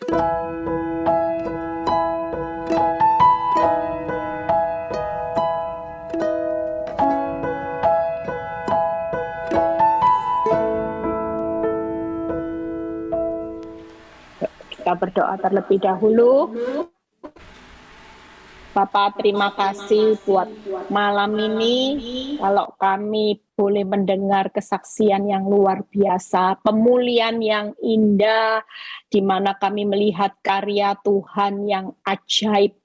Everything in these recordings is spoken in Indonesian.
Kita berdoa terlebih dahulu. Bapak, terima kasih buat malam ini. Kalau kami boleh mendengar kesaksian yang luar biasa, pemulihan yang indah, di mana kami melihat karya Tuhan yang ajaib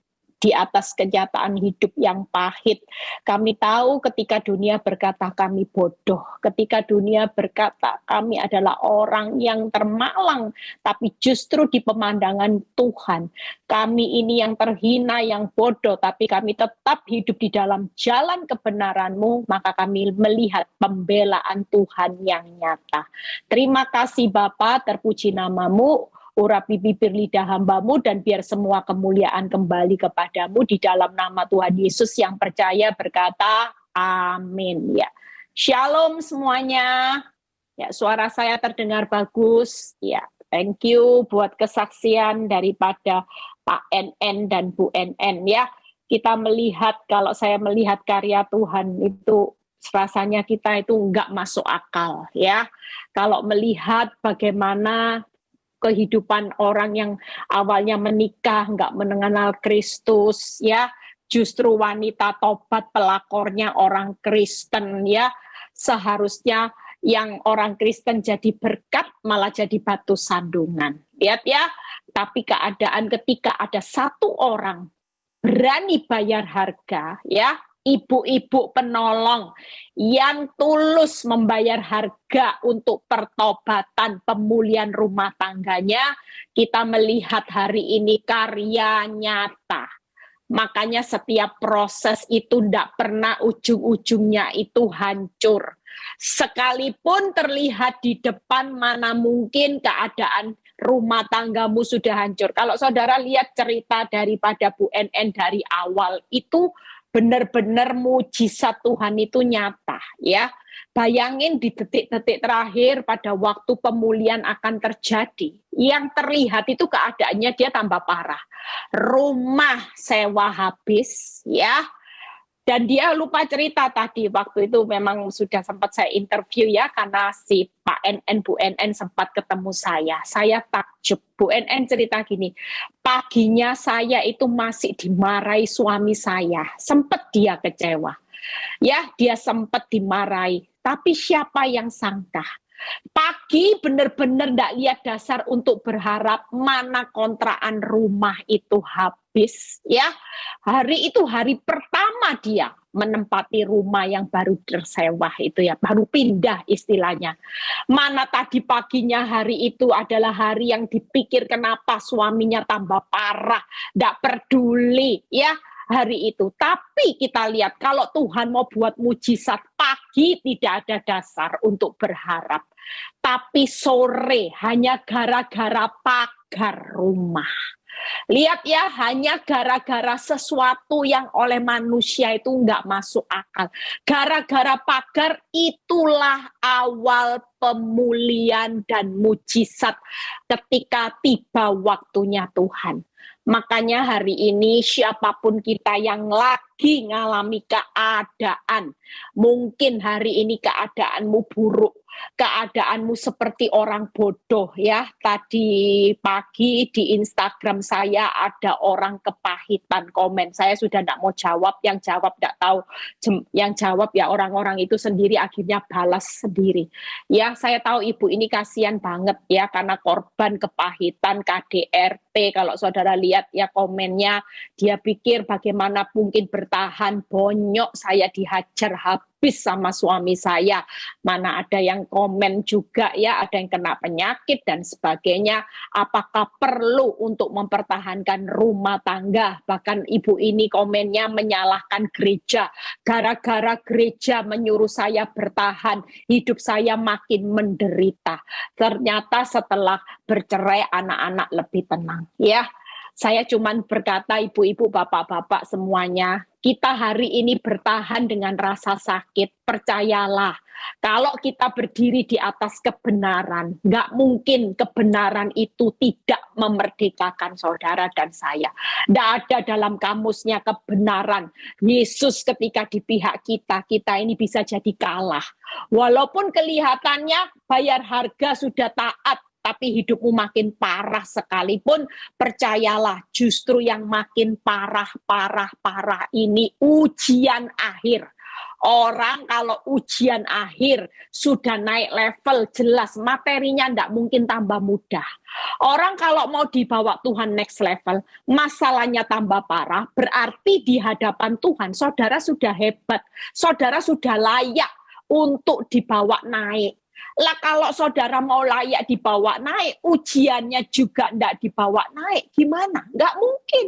di atas kenyataan hidup yang pahit. Kami tahu ketika dunia berkata kami bodoh, ketika dunia berkata kami adalah orang yang termalang, tapi justru di pemandangan Tuhan, kami ini yang terhina, yang bodoh, tapi kami tetap hidup di dalam jalan kebenaran-Mu, maka kami melihat pembelaan Tuhan yang nyata. Terima kasih Bapa, terpuji nama-Mu, urapi bibir lidah hamba-Mu, dan biar semua kemuliaan kembali kepadamu di dalam nama Tuhan Yesus yang percaya berkata, amin. Ya, shalom semuanya. Ya, suara saya terdengar bagus. Ya, thank you buat kesaksian daripada Pak NN dan Bu NN ya. Kita melihat, kalau saya melihat karya Tuhan itu rasanya kita itu enggak masuk akal ya. Kalau melihat bagaimana kehidupan orang yang awalnya menikah, enggak mengenal Kristus ya, justru wanita tobat pelakornya orang Kristen ya. Seharusnya yang orang Kristen jadi berkat malah jadi batu sandungan. Lihat ya, tapi keadaan ketika ada satu orang berani bayar harga ya, ibu-ibu penolong yang tulus membayar harga untuk pertobatan pemulihan rumah tangganya, kita melihat hari ini karya nyata. Makanya setiap proses itu tidak pernah ujung-ujungnya itu hancur. Sekalipun terlihat di depan, mana mungkin keadaan rumah tanggamu sudah hancur. Kalau saudara lihat cerita daripada Bu NN dari awal, itu benar-benar mujizat Tuhan itu nyata ya. Bayangin di detik-detik terakhir pada waktu pemulihan akan terjadi, yang terlihat itu keadaannya dia tambah parah. Rumah sewa habis ya. Dan dia lupa cerita tadi, waktu itu memang sudah sempat saya interview ya, karena si Pak NN, Bu NN sempat ketemu saya. Saya takjub, Bu NN cerita gini, paginya saya itu masih dimarahi suami saya, sempat dia kecewa. Ya, dia sempat dimarahi, tapi siapa yang sangka? Pagi benar-benar tidak lihat dasar untuk berharap mana kontrakan rumah itu habis ya. Hari itu hari pertama dia menempati rumah yang baru tersewa itu ya, baru pindah istilahnya. Mana tadi paginya hari itu adalah hari yang dipikir kenapa suaminya tambah parah, tidak peduli ya hari itu. Tapi kita lihat kalau Tuhan mau buat mujizat, pagi tidak ada dasar untuk berharap. Tapi sore hanya gara-gara pagar rumah. Lihat ya, hanya gara-gara sesuatu yang oleh manusia itu nggak masuk akal. Gara-gara pagar, itulah awal pemulihan dan mujizat ketika tiba waktunya Tuhan. Makanya hari ini siapapun kita yang lagi ngalami keadaan, mungkin hari ini keadaanmu buruk, keadaanmu seperti orang bodoh ya. Tadi pagi di Instagram saya ada orang kepahitan komen. Saya sudah tidak mau jawab, yang jawab tidak tahu, yang jawab ya orang-orang itu sendiri akhirnya balas sendiri. Ya, saya tahu ibu ini kasihan banget ya karena korban kepahitan KDRT. Kalau saudara lihat ya komennya, dia pikir bagaimana mungkin bertahan, bonyok saya dihajar habis sama suami saya. Mana ada yang komen juga ya, ada yang kena penyakit dan sebagainya. Apakah perlu untuk mempertahankan rumah tangga? Bahkan ibu ini komennya menyalahkan gereja. Gara-gara gereja menyuruh saya bertahan, hidup saya makin menderita. Ternyata setelah bercerai anak-anak lebih tenang ya. Saya cuman berkata ibu-ibu, bapak-bapak semuanya, kita hari ini bertahan dengan rasa sakit, percayalah. Kalau kita berdiri di atas kebenaran, nggak mungkin kebenaran itu tidak memerdekakan saudara dan saya. Nggak ada dalam kamusnya kebenaran. Yesus ketika di pihak kita, kita ini bisa jadi kalah. Walaupun kelihatannya bayar harga sudah taat, tapi hidupmu makin parah sekalipun, percayalah justru yang makin parah ini ujian akhir. Orang kalau ujian akhir sudah naik level, jelas materinya tidak mungkin tambah mudah. Orang kalau mau dibawa Tuhan next level, masalahnya tambah parah, berarti di hadapan Tuhan, saudara sudah hebat, saudara sudah layak untuk dibawa naik. Lah kalau saudara mau layak dibawa naik, ujiannya juga tidak dibawa naik, gimana? Nggak mungkin.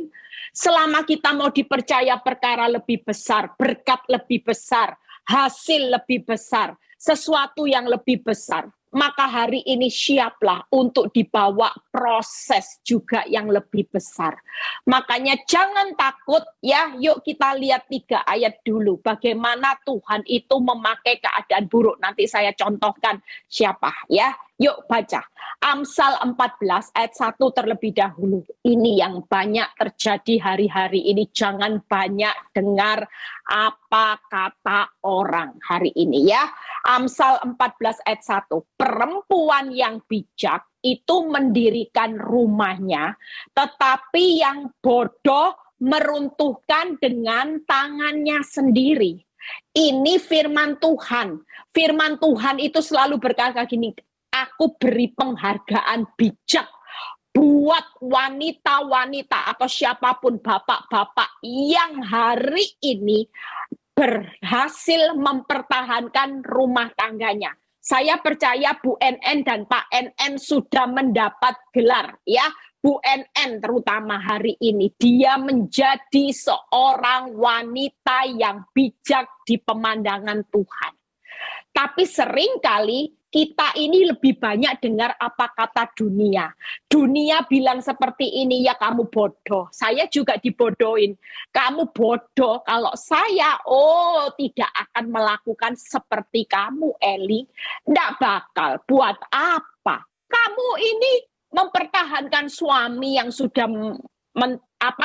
Selama kita mau dipercaya perkara lebih besar, berkat lebih besar, hasil lebih besar, sesuatu yang lebih besar, maka hari ini siaplah untuk dibawa proses juga yang lebih besar. Makanya jangan takut ya, yuk kita lihat 3 ayat dulu. Bagaimana Tuhan itu memakai keadaan buruk. Nanti saya contohkan siapa ya. Yuk baca. Amsal 14 ayat 1 terlebih dahulu. Ini yang banyak terjadi hari-hari ini. Jangan banyak dengar apa kata orang hari ini ya. Amsal 14 ayat 1. Perempuan yang bijak itu mendirikan rumahnya, tetapi yang bodoh meruntuhkan dengan tangannya sendiri. Ini firman Tuhan. Firman Tuhan itu selalu berkata gini, aku beri penghargaan bijak buat wanita-wanita atau siapapun bapak-bapak yang hari ini berhasil mempertahankan rumah tangganya. Saya percaya Bu NN dan Pak NN sudah mendapat gelar ya. Bu NN terutama hari ini, dia menjadi seorang wanita yang bijak di pemandangan Tuhan. Tapi seringkali kita ini lebih banyak dengar apa kata dunia. Dunia bilang seperti ini, ya kamu bodoh. Saya juga dibodohin. Kamu bodoh kalau saya, tidak akan melakukan seperti kamu, Eli. Nggak bakal. Buat apa? Kamu ini mempertahankan suami yang sudah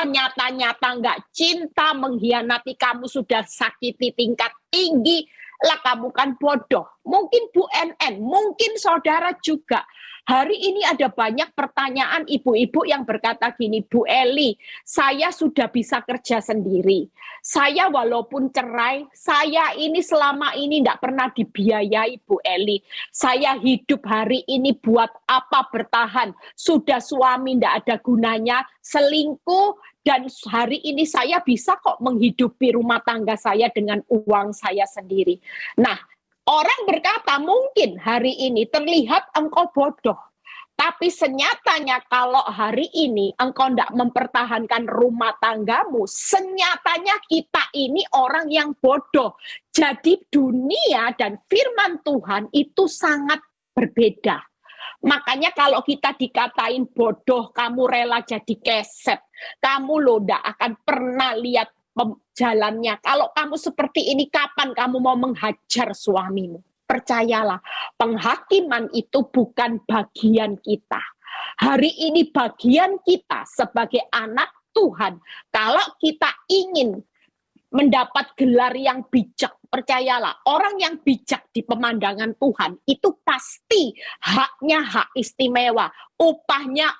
nyata-nyata nggak cinta, mengkhianati kamu, sudah sakiti tingkat tinggi, lah kamu kan bodoh. Mungkin Bu NN, mungkin saudara juga. Hari ini ada banyak pertanyaan ibu-ibu yang berkata gini, Bu Eli, saya sudah bisa kerja sendiri. Saya walaupun cerai, saya ini selama ini tidak pernah dibiayai Bu Eli. Saya hidup hari ini buat apa bertahan? Sudah suami tidak ada gunanya, selingkuh, dan hari ini saya bisa kok menghidupi rumah tangga saya dengan uang saya sendiri. Nah, orang berkata mungkin hari ini terlihat engkau bodoh. Tapi senyatanya kalau hari ini engkau tidak mempertahankan rumah tanggamu, senyatanya kita ini orang yang bodoh. Jadi dunia dan firman Tuhan itu sangat berbeda. Makanya kalau kita dikatain bodoh, kamu rela jadi keset. Kamu loh tidak akan pernah lihat jalannya. Kalau kamu seperti ini, kapan kamu mau menghajar suamimu? Percayalah, penghakiman itu bukan bagian kita. Hari ini bagian kita sebagai anak Tuhan. Kalau kita ingin mendapat gelar yang bijak, percayalah, orang yang bijak di pemandangan Tuhan itu pasti haknya hak istimewa, upahnya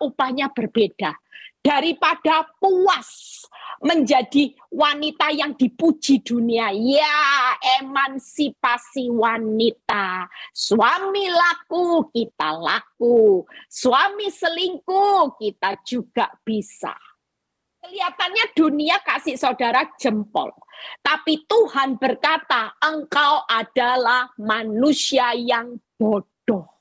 berbeda. Daripada puas menjadi wanita yang dipuji dunia, ya emansipasi wanita. Suami laku, kita laku. Suami selingkuh, kita juga bisa. Kelihatannya dunia kasih saudara jempol. Tapi Tuhan berkata, engkau adalah manusia yang bodoh.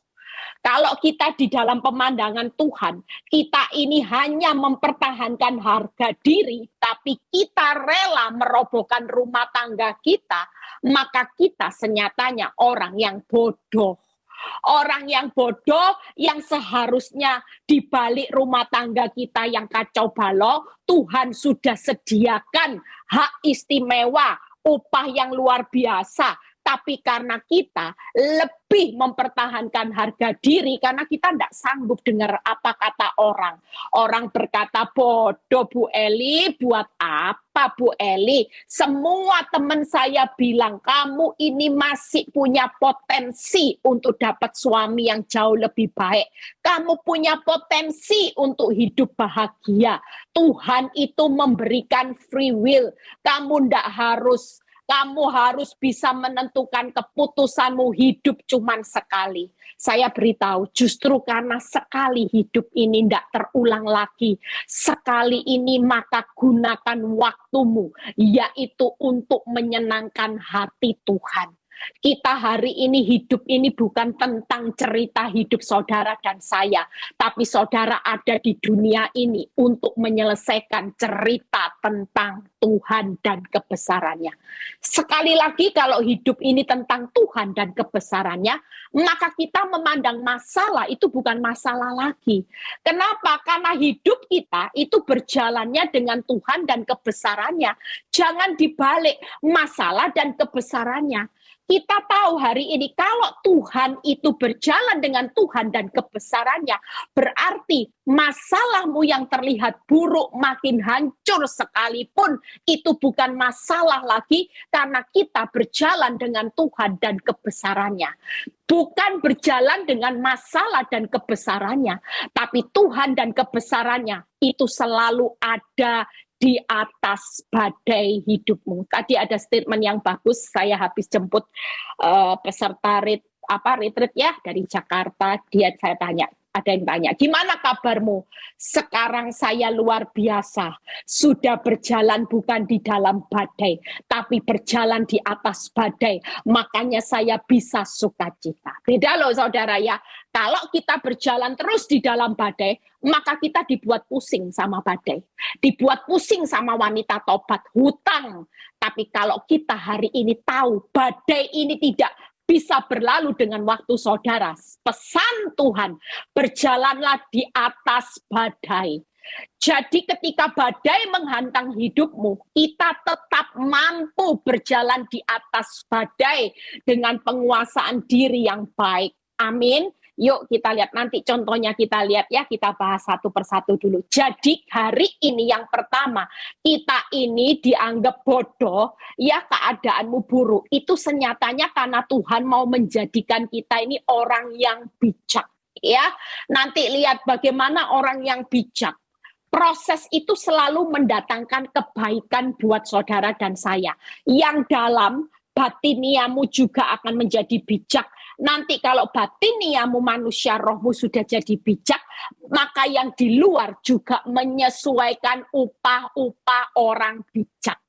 Kalau kita di dalam pemandangan Tuhan, kita ini hanya mempertahankan harga diri, tapi kita rela merobohkan rumah tangga kita, maka kita senyatanya orang yang bodoh. Orang yang bodoh yang seharusnya di balik rumah tangga kita yang kacau balau, Tuhan sudah sediakan hak istimewa, upah yang luar biasa. Tapi karena kita lebih mempertahankan harga diri, karena kita tidak sanggup dengar apa kata orang. Orang berkata, bodoh Bu Eli, buat apa Bu Eli? Semua teman saya bilang, kamu ini masih punya potensi untuk dapat suami yang jauh lebih baik. Kamu punya potensi untuk hidup bahagia. Tuhan itu memberikan free will. Kamu tidak harus... Kamu harus bisa menentukan keputusanmu, hidup cuman sekali. Saya beritahu, justru karena sekali hidup ini tidak terulang lagi. Sekali ini maka gunakan waktumu, yaitu untuk menyenangkan hati Tuhan. Kita hari ini hidup ini bukan tentang cerita hidup saudara dan saya, tapi saudara ada di dunia ini untuk menyelesaikan cerita tentang Tuhan dan kebesarannya. Sekali lagi, kalau hidup ini tentang Tuhan dan kebesarannya, maka kita memandang masalah itu bukan masalah lagi. Kenapa? Karena hidup kita itu berjalannya dengan Tuhan dan kebesarannya. Jangan dibalik masalah dan kebesarannya. Kita tahu hari ini kalau Tuhan itu berjalan dengan Tuhan dan kebesarannya, berarti masalahmu yang terlihat buruk makin hancur sekalipun itu bukan masalah lagi karena kita berjalan dengan Tuhan dan kebesarannya. Bukan berjalan dengan masalah dan kebesarannya, tapi Tuhan dan kebesarannya itu selalu ada di atas badai hidupmu. Tadi ada statement yang bagus, saya habis jemput peserta retreat ya dari Jakarta. Saya tanya, ada yang tanya, gimana kabarmu? Sekarang saya luar biasa, sudah berjalan bukan di dalam badai, tapi berjalan di atas badai. Makanya saya bisa sukacita. Beda loh saudara ya. Kalau kita berjalan terus di dalam badai, maka kita dibuat pusing sama badai. Dibuat pusing sama wanita tobat, hutang. Tapi kalau kita hari ini tahu badai ini tidak bisa berlalu dengan waktu saudara. Pesan Tuhan, berjalanlah di atas badai. Jadi ketika badai menghantam hidupmu, kita tetap mampu berjalan di atas badai dengan penguasaan diri yang baik. Amin. Yuk kita lihat nanti contohnya, kita lihat ya, kita bahas satu persatu dulu. Jadi hari ini yang pertama, kita ini dianggap bodoh, ya keadaanmu buruk. Itu senyatanya karena Tuhan mau menjadikan kita ini orang yang bijak. Ya, nanti lihat bagaimana orang yang bijak. Proses itu selalu mendatangkan kebaikan buat saudara dan saya. Yang dalam batiniamu juga akan menjadi bijak. Nanti kalau batiniamu manusia, rohmu sudah jadi bijak, maka yang di luar juga menyesuaikan upah-upah orang bijak.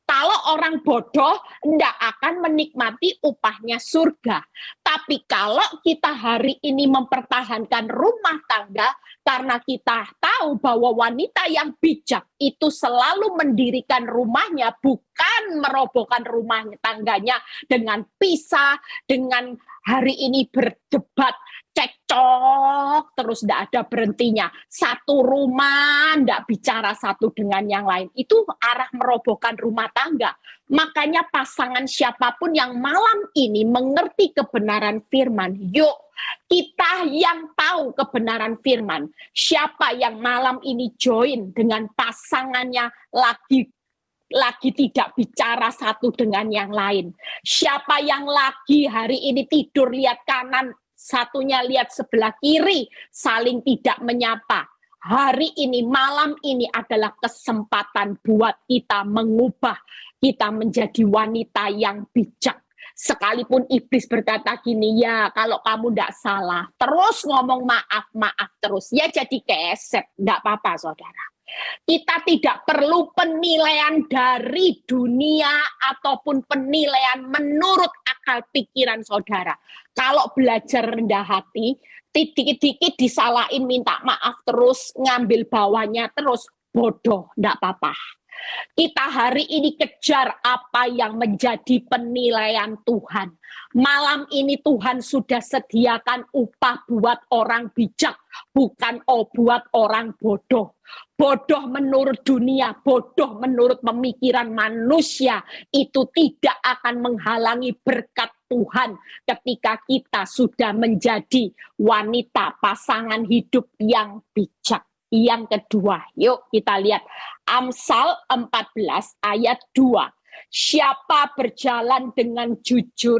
Kalau orang bodoh tidak akan menikmati upahnya surga. Tapi kalau kita hari ini mempertahankan rumah tangga, karena kita tahu bahwa wanita yang bijak itu selalu mendirikan rumahnya, bukan merobohkan rumah tangganya dengan pisah, dengan hari ini berdebat, cekcok, terus tidak ada berhentinya. Satu rumah, tidak bicara satu dengan yang lain. Itu arah merobohkan rumah tangga. Makanya pasangan siapapun yang malam ini mengerti kebenaran firman, yuk kita yang tahu kebenaran firman, siapa yang malam ini join dengan pasangannya lagi tidak bicara satu dengan yang lain. Siapa yang lagi hari ini tidur lihat kanan, satunya lihat sebelah kiri, saling tidak menyapa. Hari ini, malam ini adalah kesempatan buat kita mengubah, kita menjadi wanita yang bijak. Sekalipun iblis berkata gini, ya kalau kamu tidak salah, terus ngomong maaf terus, ya jadi keset, tidak apa-apa saudara. Kita tidak perlu penilaian dari dunia ataupun penilaian menurut akal pikiran saudara. Kalau belajar rendah hati, dikit-dikit disalahin minta maaf terus, ngambil bawahnya terus, bodoh, tidak apa-apa. Kita hari ini kejar apa yang menjadi penilaian Tuhan. Malam ini Tuhan sudah sediakan upah buat orang bijak, bukan buat orang bodoh. Bodoh menurut dunia, bodoh menurut pemikiran manusia, itu tidak akan menghalangi berkat Tuhan ketika kita sudah menjadi wanita pasangan hidup yang bijak. Yang kedua, yuk kita lihat Amsal 14 ayat 2. Siapa berjalan dengan jujur,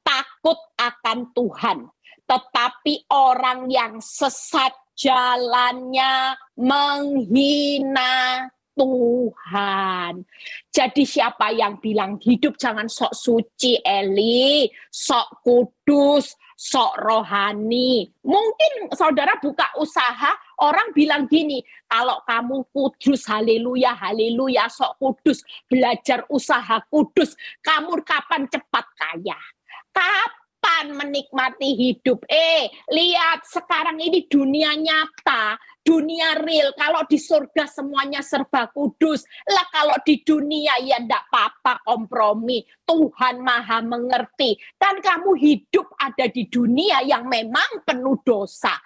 takut akan Tuhan. Tetapi orang yang sesat jalannya menghina Tuhan. Jadi siapa yang bilang hidup jangan sok suci, Eli, sok kudus, sok rohani. Mungkin saudara buka usaha, orang bilang gini, kalau kamu kudus, haleluya, haleluya, sok kudus, belajar usaha kudus, kamu kapan cepat kaya? Kapan menikmati hidup? Lihat sekarang ini dunia nyata, dunia real. Kalau di surga semuanya serba kudus. Lah kalau di dunia ya enggak apa-apa kompromi. Tuhan maha mengerti. Kan kamu hidup ada di dunia yang memang penuh dosa.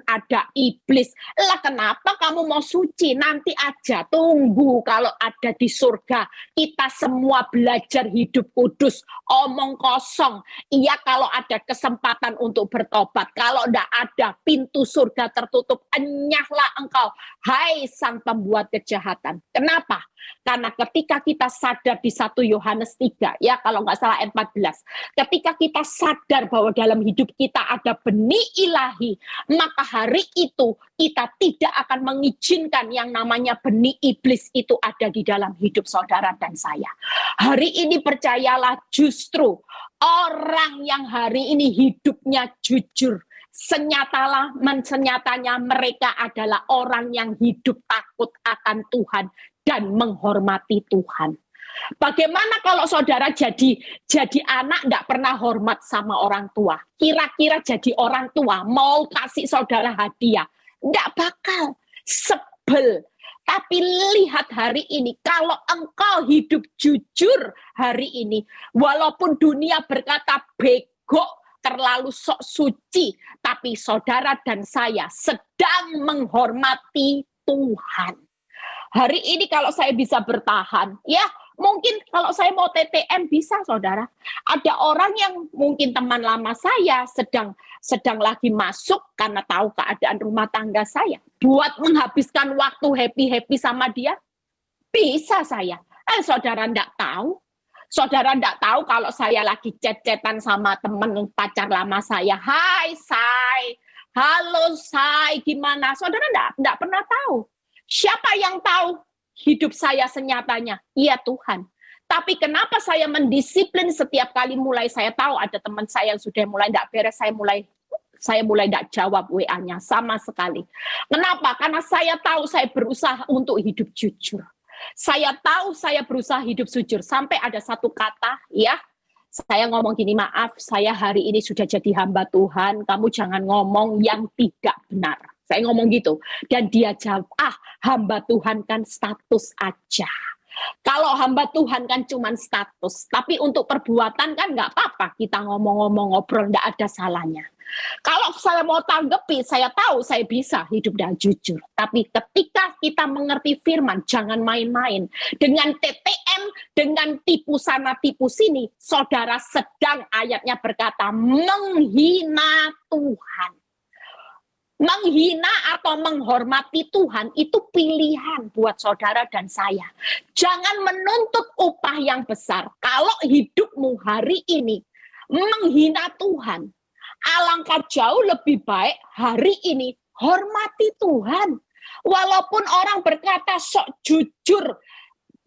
Ada iblis. Lah kenapa kamu mau suci? Nanti aja, tunggu kalau ada di surga. Kita semua belajar hidup kudus. Omong kosong. Iya kalau ada kesempatan untuk bertobat. Kalau enggak ada, pintu surga tertutup. Enyahlah engkau, hai sang pembuat kejahatan. Kenapa? Karena ketika kita sadar di 1 Yohanes 3, ya kalau nggak salah ayat 14, ketika kita sadar bahwa dalam hidup kita ada benih ilahi, maka hari itu kita tidak akan mengizinkan yang namanya benih iblis itu ada di dalam hidup saudara dan saya. Hari ini percayalah, justru orang yang hari ini hidupnya jujur, senyatanya mereka adalah orang yang hidup takut akan Tuhan dan menghormati Tuhan. Bagaimana kalau saudara jadi anak nggak pernah hormat sama orang tua? Kira-kira jadi orang tua mau kasih saudara hadiah? Nggak bakal, sebel. Tapi lihat hari ini, kalau engkau hidup jujur hari ini, walaupun dunia berkata bego, terlalu sok suci, tapi saudara dan saya sedang menghormati Tuhan. Hari ini kalau saya bisa bertahan, ya mungkin kalau saya mau TTM bisa saudara. Ada orang yang mungkin teman lama saya sedang lagi masuk karena tahu keadaan rumah tangga saya. Buat menghabiskan waktu happy-happy sama dia, bisa saya. Saudara enggak tahu. Saudara enggak tahu kalau saya lagi chat-chatan sama teman pacar lama saya. Hai, Say. Halo, Say. Gimana? Saudara enggak pernah tahu. Siapa yang tahu hidup saya senyatanya? Iya Tuhan. Tapi kenapa saya mendisiplin setiap kali mulai saya tahu ada teman saya yang sudah mulai enggak beres, saya mulai enggak jawab WA-nya sama sekali. Kenapa? Karena saya tahu saya berusaha untuk hidup jujur. Saya tahu saya berusaha hidup jujur. Sampai ada satu kata, ya, saya ngomong gini, maaf, saya hari ini sudah jadi hamba Tuhan, kamu jangan ngomong yang tidak benar. Saya ngomong gitu. Dan dia jawab, hamba Tuhan kan status aja. Kalau hamba Tuhan kan cuma status. Tapi untuk perbuatan kan nggak apa-apa. Kita ngomong-ngomong, ngobrol, nggak ada salahnya. Kalau saya mau tanggapi, saya tahu saya bisa hidup dengan jujur. Tapi ketika kita mengerti firman, jangan main-main. Dengan TTM, dengan tipu sana, tipu sini, saudara sedang ayatnya berkata, menghina Tuhan. Menghina atau menghormati Tuhan itu pilihan buat saudara dan saya. Jangan menuntut upah yang besar. Kalau hidupmu hari ini menghina Tuhan, alangkah jauh lebih baik hari ini hormati Tuhan. Walaupun orang berkata sok jujur,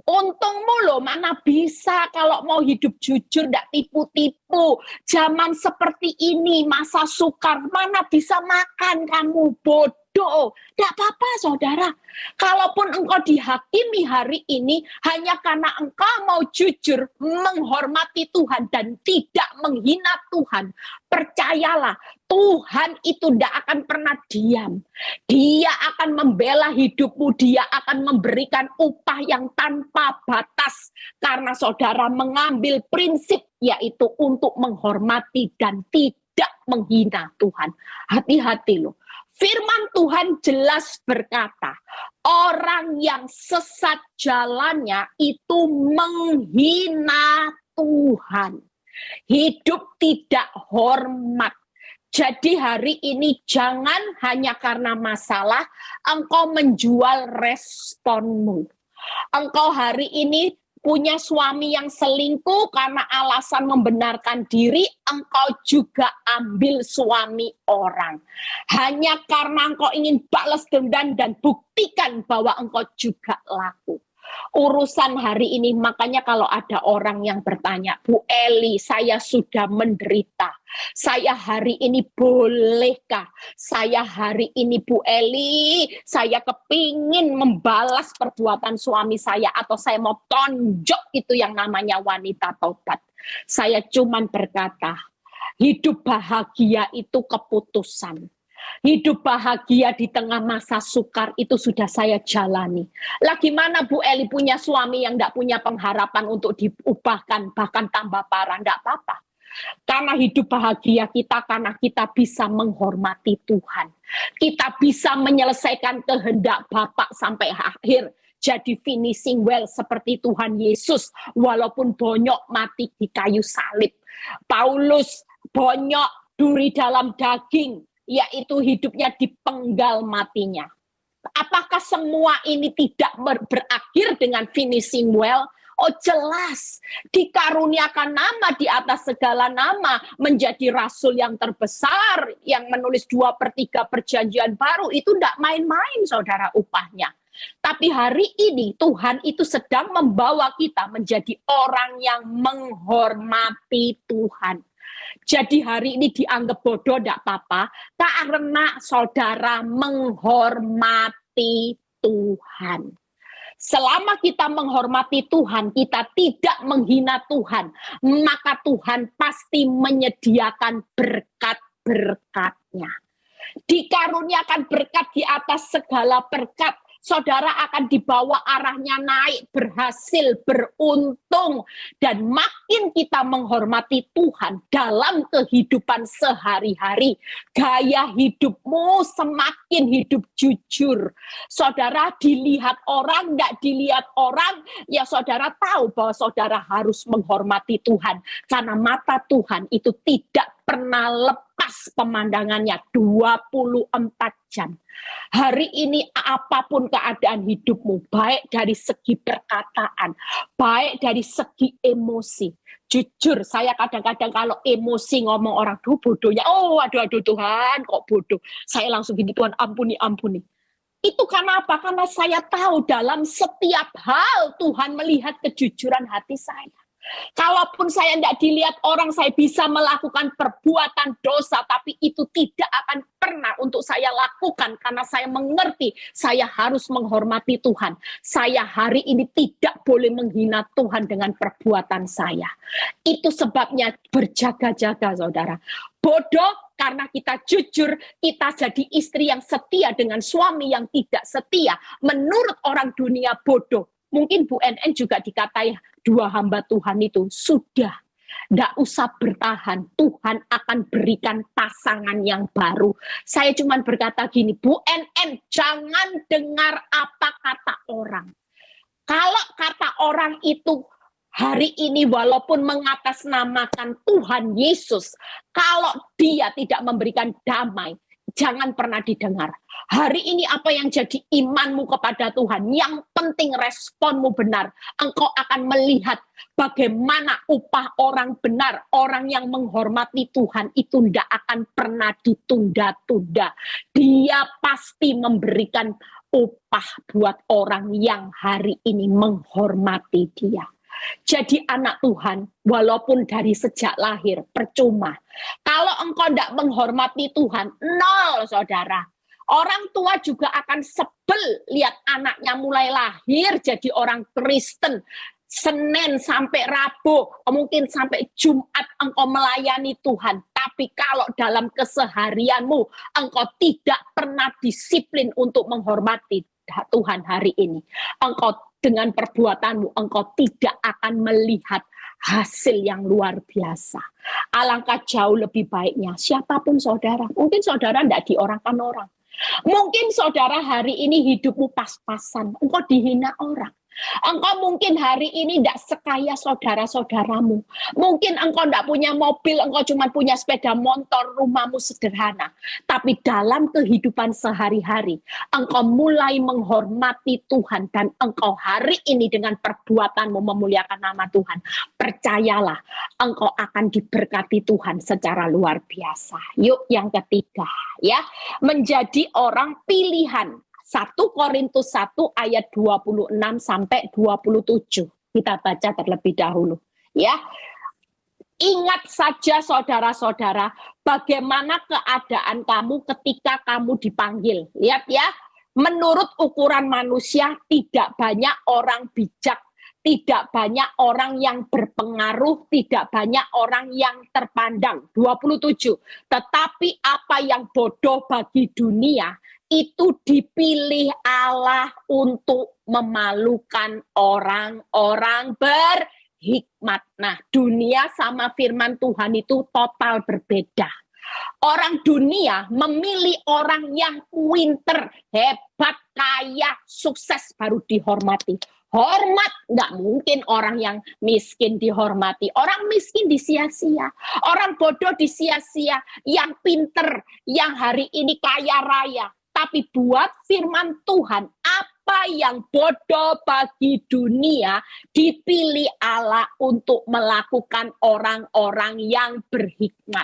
untungmu loh, mana bisa kalau mau hidup jujur, gak tipu-tipu. Zaman seperti ini, masa sukar, mana bisa makan kamu, bodoh. Gak apa-apa saudara. Kalaupun engkau dihakimi hari ini, hanya karena engkau mau jujur, menghormati Tuhan, dan tidak menghina Tuhan. Percayalah, Tuhan itu tidak akan pernah diam. Dia akan membela hidupmu. Dia akan memberikan upah yang tanpa batas. Karena saudara mengambil prinsip, yaitu untuk menghormati dan tidak menghina Tuhan. Hati-hati loh. Firman Tuhan jelas berkata, orang yang sesat jalannya itu menghina Tuhan. Hidup tidak hormat. Jadi hari ini jangan hanya karena masalah engkau menjual responmu. Engkau hari ini punya suami yang selingkuh karena alasan membenarkan diri, engkau juga ambil suami orang. Hanya karena engkau ingin balas dendam dan buktikan bahwa engkau juga laku. Urusan hari ini, makanya kalau ada orang yang bertanya, Bu Eli, saya sudah menderita. Saya hari ini bolehkah? Saya hari ini Bu Eli, saya kepingin membalas perbuatan suami saya atau saya mau tonjok itu yang namanya wanita tobat. Saya cuman berkata, hidup bahagia itu keputusan. Hidup bahagia di tengah masa sukar itu sudah saya jalani. Lah gimana Bu Eli punya suami yang tidak punya pengharapan untuk diubahkan, bahkan tambah parah, tidak apa-apa. Karena hidup bahagia kita, karena kita bisa menghormati Tuhan. Kita bisa menyelesaikan kehendak Bapa sampai akhir. Jadi finishing well seperti Tuhan Yesus. Walaupun bonyok mati di kayu salib. Paulus bonyok duri dalam daging. Yaitu hidupnya dipenggal matinya. Apakah semua ini tidak berakhir dengan finishing well? Oh jelas, dikaruniakan nama di atas segala nama, menjadi rasul yang terbesar, yang menulis 2/3 perjanjian baru, itu tidak main-main saudara upahnya. Tapi hari ini Tuhan itu sedang membawa kita menjadi orang yang menghormati Tuhan. Jadi hari ini dianggap bodoh tidak apa-apa, karena saudara menghormati Tuhan. Selama kita menghormati Tuhan, kita tidak menghina Tuhan, maka Tuhan pasti menyediakan berkat-berkatnya. Dikaruniakan berkat di atas segala berkat, saudara akan dibawa arahnya naik, berhasil, beruntung. Dan makin kita menghormati Tuhan dalam kehidupan sehari-hari, gaya hidupmu semakin hidup jujur. Saudara dilihat orang, tidak dilihat orang, ya saudara tahu bahwa saudara harus menghormati Tuhan. Karena mata Tuhan itu tidak pernah lepas pemandangannya 24 jam. Hari ini apapun keadaan hidupmu, baik dari segi perkataan, baik dari segi emosi. Jujur, saya kadang-kadang kalau emosi ngomong orang, duh bodohnya, oh aduh Tuhan kok bodoh. Saya langsung gini, Tuhan ampuni. Itu karena apa? Karena saya tahu dalam setiap hal Tuhan melihat kejujuran hati saya. Kalaupun saya tidak dilihat orang, saya bisa melakukan perbuatan dosa, tapi itu tidak akan pernah untuk saya lakukan karena saya mengerti saya harus menghormati Tuhan. Saya hari ini tidak boleh menghina Tuhan dengan perbuatan saya. Itu sebabnya berjaga-jaga saudara. Bodoh karena kita jujur, kita jadi istri yang setia dengan suami yang tidak setia. Menurut orang dunia bodoh. Mungkin Bu NN juga dikatai dua hamba Tuhan itu, sudah, tidak usah bertahan, Tuhan akan berikan pasangan yang baru. Saya cuma berkata gini, Bu NN jangan dengar apa kata orang. Kalau kata orang itu hari ini walaupun mengatasnamakan Tuhan Yesus, kalau dia tidak memberikan damai, jangan pernah didengar. Hari ini apa yang jadi imanmu kepada Tuhan? Yang penting responmu benar. Engkau akan melihat bagaimana upah orang benar. Orang yang menghormati Tuhan itu tidak akan pernah ditunda-tunda. Dia pasti memberikan upah buat orang yang hari ini menghormati dia. Jadi anak Tuhan, walaupun dari sejak lahir, percuma. Kalau engkau tidak menghormati Tuhan, nol saudara. Orang tua juga akan sebel lihat anaknya mulai lahir jadi orang Kristen. Senin sampai Rabu, mungkin sampai Jumat engkau melayani Tuhan. Tapi kalau dalam keseharianmu engkau tidak pernah disiplin untuk menghormati Tuhan hari ini, engkau dengan perbuatanmu engkau tidak akan melihat hasil yang luar biasa. Alangkah jauh lebih baiknya siapapun saudara, mungkin saudara tidak diorangkan orang, mungkin saudara hari ini hidupmu pas-pasan, engkau dihina orang. Engkau mungkin hari ini tidak sekaya saudara-saudaramu. Mungkin engkau tidak punya mobil, engkau cuma punya sepeda motor, rumahmu sederhana. Tapi dalam kehidupan sehari-hari, engkau mulai menghormati Tuhan. Dan engkau hari ini dengan perbuatanmu memuliakan nama Tuhan. Percayalah, engkau akan diberkati Tuhan secara luar biasa. Yuk yang ketiga, ya, menjadi orang pilihan. 1 Korintus 1 ayat 26 sampai 27. Kita baca terlebih dahulu, ya. Ingat saja saudara-saudara, bagaimana keadaan kamu ketika kamu dipanggil. Lihat ya, menurut ukuran manusia tidak banyak orang bijak, tidak banyak orang yang berpengaruh, tidak banyak orang yang terpandang. 27. Tetapi apa yang bodoh bagi dunia, itu dipilih Allah untuk memalukan orang-orang berhikmat. Nah, dunia sama firman Tuhan itu total berbeda. Orang dunia memilih orang yang pinter, hebat, kaya, sukses baru dihormati. Hormat, nggak mungkin orang yang miskin dihormati. Orang miskin disia-sia, orang bodoh disia-sia, yang pinter, yang hari ini kaya raya. Tapi buat firman Tuhan, apa yang bodoh bagi dunia dipilih Allah untuk melakukan orang-orang yang berhikmat.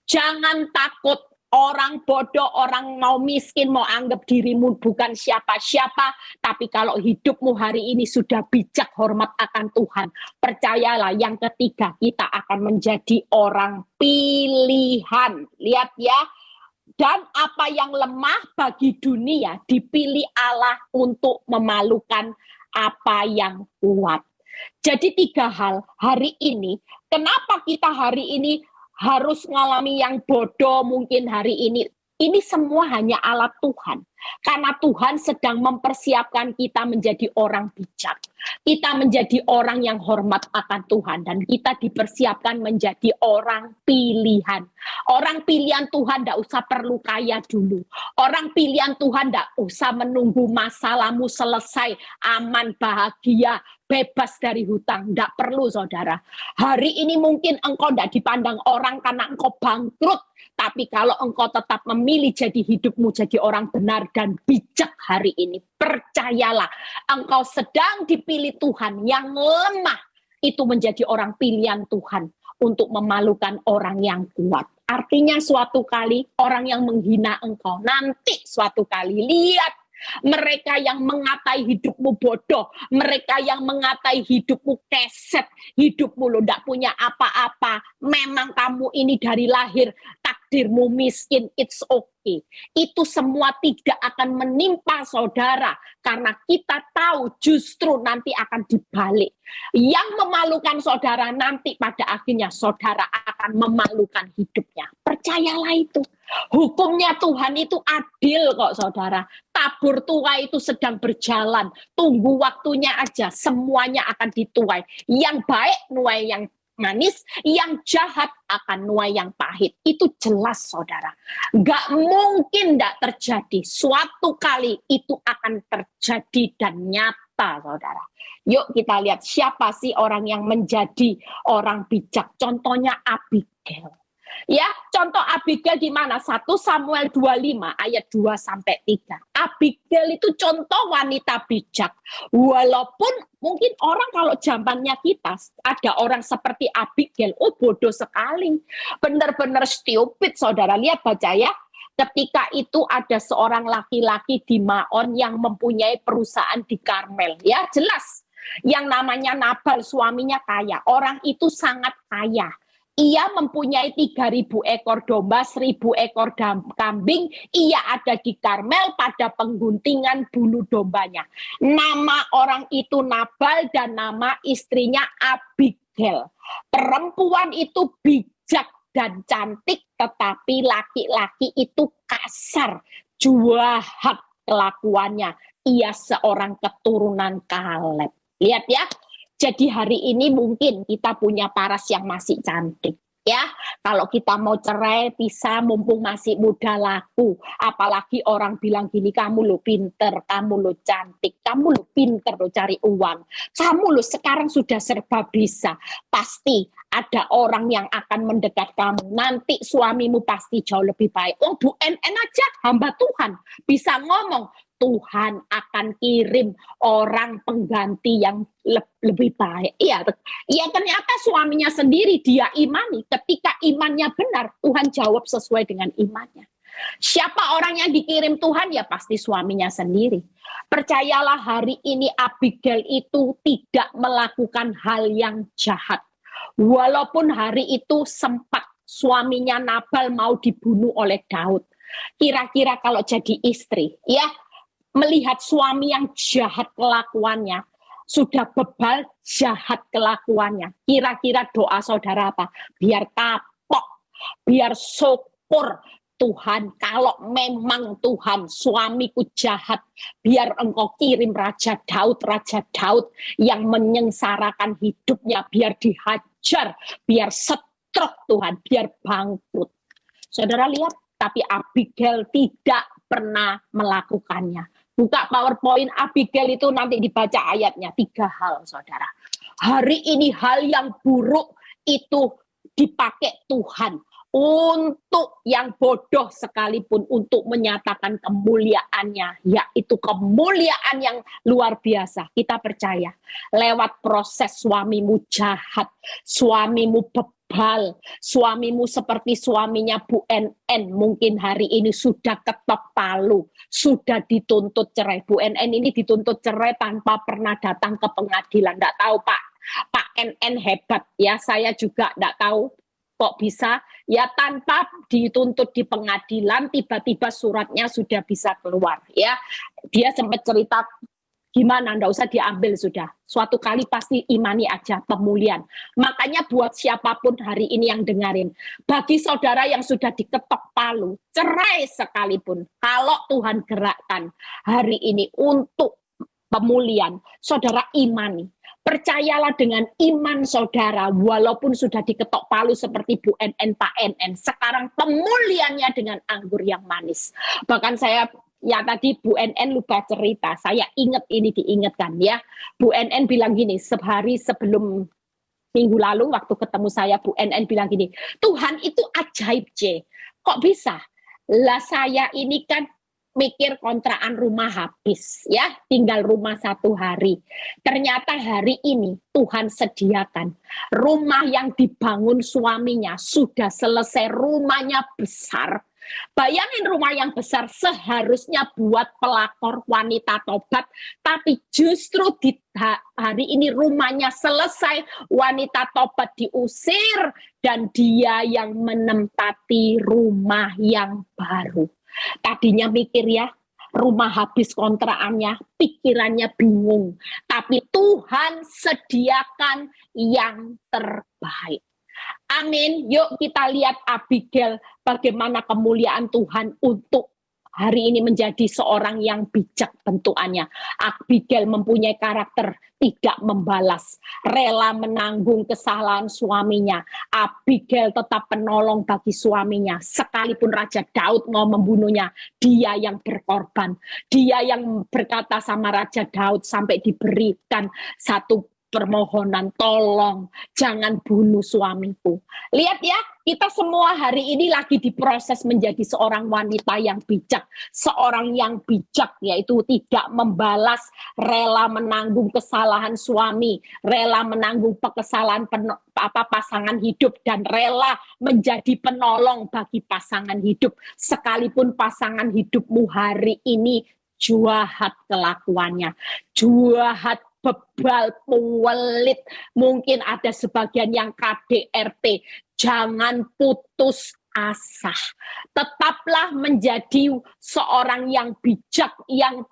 Jangan takut orang bodoh, orang mau miskin, mau anggap dirimu bukan siapa-siapa. Tapi kalau hidupmu hari ini sudah bijak, hormat akan Tuhan, percayalah yang ketiga, kita akan menjadi orang pilihan. Lihat ya. Dan apa yang lemah bagi dunia dipilih Allah untuk memalukan apa yang kuat. Jadi 3 hal hari ini, kenapa kita hari ini harus mengalami yang bodoh mungkin hari ini semua hanya alat Tuhan. Karena Tuhan sedang mempersiapkan kita menjadi orang bijak. Kita menjadi orang yang hormat akan Tuhan. Dan kita dipersiapkan menjadi orang pilihan. Orang pilihan Tuhan tidak usah perlu kaya dulu. Orang pilihan Tuhan tidak usah menunggu masalahmu selesai. Aman, bahagia, bebas dari hutang. Tidak perlu saudara. Hari ini mungkin engkau tidak dipandang orang karena engkau bangkrut. Tapi kalau engkau tetap memilih jadi hidupmu jadi orang benar dan bijak hari ini, percayalah, engkau sedang dipilih Tuhan yang lemah. Itu menjadi orang pilihan Tuhan untuk memalukan orang yang kuat. Artinya suatu kali orang yang menghina engkau, nanti suatu kali lihat mereka yang mengatai hidupmu bodoh, mereka yang mengatai hidupmu keset, hidupmu lo tidak punya apa-apa, memang kamu ini dari lahir takdirmu miskin, it's okay. Itu semua tidak akan menimpa saudara, karena kita tahu justru nanti akan dibalik. Yang memalukan saudara nanti pada akhirnya saudara akan memalukan hidupnya. Percayalah itu. Hukumnya Tuhan itu adil kok saudara. Tabur tuai itu sedang berjalan. Tunggu waktunya aja. Semuanya akan dituai. Yang baik nuai yang manis, yang jahat akan nuai yang pahit. Itu jelas saudara. Gak mungkin gak terjadi. Suatu kali itu akan terjadi dan nyata saudara. Yuk kita lihat siapa sih orang yang menjadi orang bijak. Contohnya Abigail. Ya, contoh Abigail di mana? 1 Samuel 25 ayat 2 sampai 3. Abigail itu contoh wanita bijak. Walaupun mungkin orang kalau zamannya kita ada orang seperti Abigail, oh bodoh sekali. Benar-benar stupid saudara. Lihat baca ya. Ketika itu ada seorang laki-laki di Maon yang mempunyai perusahaan di Karmel. Ya, jelas. Yang namanya Nabal suaminya kaya. Orang itu sangat kaya. Ia mempunyai 3.000 ekor domba, 1.000 ekor kambing. Ia ada di Karmel pada pengguntingan bulu dombanya. Nama orang itu Nabal dan nama istrinya Abigail. Perempuan itu bijak dan cantik, tetapi laki-laki itu kasar, jahat kelakuannya. Ia seorang keturunan Kaleb. Lihat ya. Jadi hari ini mungkin kita punya paras yang masih cantik. Ya, kalau kita mau cerai bisa mumpung masih muda laku. Apalagi orang bilang gini, kamu lo pinter, kamu lo cantik, kamu lo pinter lo cari uang. Kamu lo sekarang sudah serba bisa. Pasti ada orang yang akan mendekat kamu. Nanti suamimu pasti jauh lebih baik. Oh, Bu NN aja, hamba Tuhan. Bisa ngomong, Tuhan akan kirim orang pengganti yang lebih baik. Iya, ternyata suaminya sendiri dia imani. Ketika imannya benar, Tuhan jawab sesuai dengan imannya. Siapa orang yang dikirim Tuhan? Ya pasti suaminya sendiri. Percayalah hari ini Abigail itu tidak melakukan hal yang jahat. Walaupun hari itu sempat suaminya Nabal mau dibunuh oleh Daud. Kira-kira kalau jadi istri, ya, melihat suami yang jahat kelakuannya, sudah bebal jahat kelakuannya. Kira-kira doa saudara apa? Biar kapok, biar syukur. Tuhan, kalau memang Tuhan suamiku jahat, biar engkau kirim Raja Daud yang menyengsarakan hidupnya, biar dihajar, biar stroke Tuhan, biar bangkrut. Saudara lihat, tapi Abigail tidak pernah melakukannya. Buka PowerPoint Abigail itu nanti dibaca ayatnya. 3 hal, saudara. Hari ini hal yang buruk itu dipakai Tuhan untuk yang bodoh sekalipun untuk menyatakan kemuliaannya, yaitu kemuliaan yang luar biasa. Kita percaya lewat proses suamimu jahat, suamimu bebal, suamimu seperti suaminya Bu NN mungkin hari ini sudah ketok palu, sudah dituntut cerai. Bu NN ini dituntut cerai tanpa pernah datang ke pengadilan. Nggak tahu Pak NN hebat ya, saya juga nggak tahu kok bisa ya tanpa dituntut di pengadilan tiba-tiba suratnya sudah bisa keluar ya. Dia sempat cerita gimana, nggak usah diambil sudah. Suatu kali pasti imani aja pemulihan. Makanya buat siapapun hari ini yang dengerin, bagi saudara yang sudah diketok palu, cerai sekalipun, kalau Tuhan gerakkan hari ini untuk pemulihan, saudara imani. Percayalah dengan iman saudara, walaupun sudah diketok palu seperti Bu NN, Pak NN, sekarang pemulihannya dengan anggur yang manis. Bahkan saya, ya tadi Bu NN lupa cerita, saya ingat ini diingatkan ya. Bu NN bilang gini, sehari sebelum minggu lalu waktu ketemu saya, Bu NN bilang gini, Tuhan itu ajaib C, kok bisa? Lah saya ini kan mikir kontrakan rumah habis ya, tinggal rumah 1 hari. Ternyata hari ini Tuhan sediakan rumah yang dibangun suaminya sudah selesai, rumahnya besar. Bayangin rumah yang besar seharusnya buat pelakor wanita tobat, tapi justru di hari ini rumahnya selesai, wanita tobat diusir dan dia yang menempati rumah yang baru. Tadinya mikir ya, rumah habis kontraannya, pikirannya bingung. Tapi Tuhan sediakan yang terbaik. Amin. Yuk kita lihat Abigail, bagaimana kemuliaan Tuhan untuk hari ini menjadi seorang yang bijak bentukannya. Abigail mempunyai karakter tidak membalas, rela menanggung kesalahan suaminya. Abigail tetap penolong bagi suaminya. Sekalipun Raja Daud mau membunuhnya, dia yang berkorban. Dia yang berkata sama Raja Daud sampai diberikan satu permohonan, tolong jangan bunuh suamiku. Lihat ya, kita semua hari ini lagi diproses menjadi seorang wanita yang bijak. Seorang yang bijak yaitu tidak membalas, rela menanggung kesalahan suami, rela menanggung kesalahan pasangan hidup, dan rela menjadi penolong bagi pasangan hidup. Sekalipun pasangan hidupmu hari ini jahat kelakuannya, jahat bebal, pewelit, mungkin ada sebagian yang KDRT, jangan putus asa. Tetaplah menjadi seorang yang bijak, yang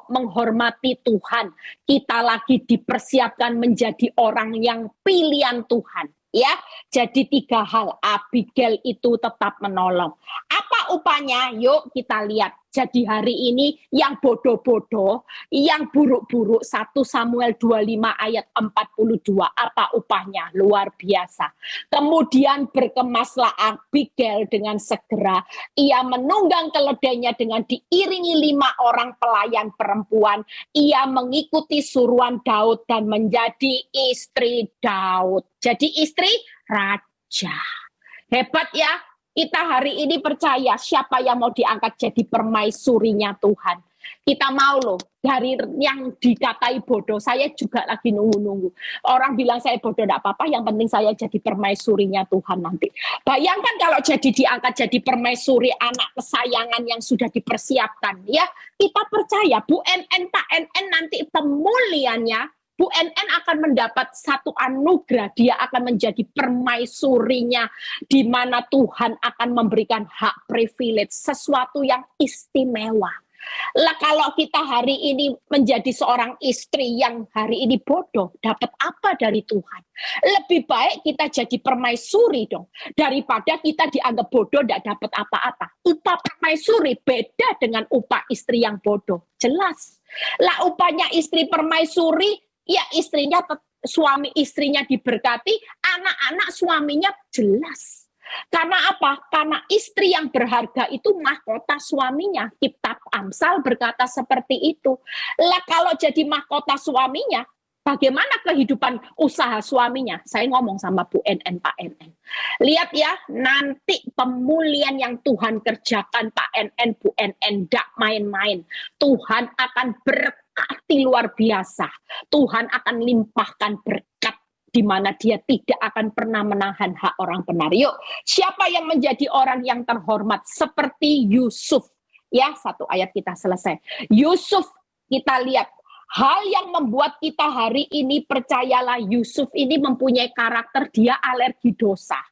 menghormati Tuhan. Kita lagi dipersiapkan menjadi orang yang pilihan Tuhan. Ya, jadi 3 hal. Abigail itu tetap menolong. Apa upahnya? Yuk kita lihat. Jadi hari ini yang bodoh-bodoh, yang buruk-buruk, 1 Samuel 25 ayat 42. Apa upahnya? Luar biasa. Kemudian berkemaslah Abigail dengan segera. Ia menunggang keledainya dengan diiringi 5 orang pelayan perempuan. Ia mengikuti suruhan Daud dan menjadi istri Daud. Jadi istri raja. Hebat ya. Kita hari ini percaya siapa yang mau diangkat jadi permaisurinya Tuhan. Kita mau loh, dari yang dikatai bodoh, saya juga lagi nunggu-nunggu. Orang bilang saya bodoh, enggak apa-apa, yang penting saya jadi permaisurinya Tuhan nanti. Bayangkan kalau diangkat jadi permaisuri anak kesayangan yang sudah dipersiapkan. Ya, kita percaya Bu NN, Pak NN nanti pemulihannya, Bu NN akan mendapat satu anugerah, dia akan menjadi permaisurinya, di mana Tuhan akan memberikan hak privilege, sesuatu yang istimewa. Lah kalau kita hari ini menjadi seorang istri yang hari ini bodoh, dapat apa dari Tuhan? Lebih baik kita jadi permaisuri dong, daripada kita dianggap bodoh, tidak dapat apa-apa. Upah permaisuri beda dengan upah istri yang bodoh, jelas. Lah upahnya istri permaisuri, ya suami istrinya diberkati, anak-anak suaminya jelas. Karena apa? Karena istri yang berharga itu mahkota suaminya. Kitab Amsal berkata seperti itu. Lah kalau jadi mahkota suaminya, bagaimana kehidupan usaha suaminya? Saya ngomong sama Bu NN, Pak NN. Lihat ya, nanti pemulihan yang Tuhan kerjakan Pak NN, Bu NN, tidak main-main. Tuhan akan berkati luar biasa. Tuhan akan limpahkan berkat di mana dia tidak akan pernah menahan hak orang benar. Yuk, siapa yang menjadi orang yang terhormat seperti Yusuf? Ya, 1 ayat kita selesai. Yusuf, kita lihat. Hal yang membuat kita hari ini percayalah Yusuf ini mempunyai karakter, dia alergi dosa.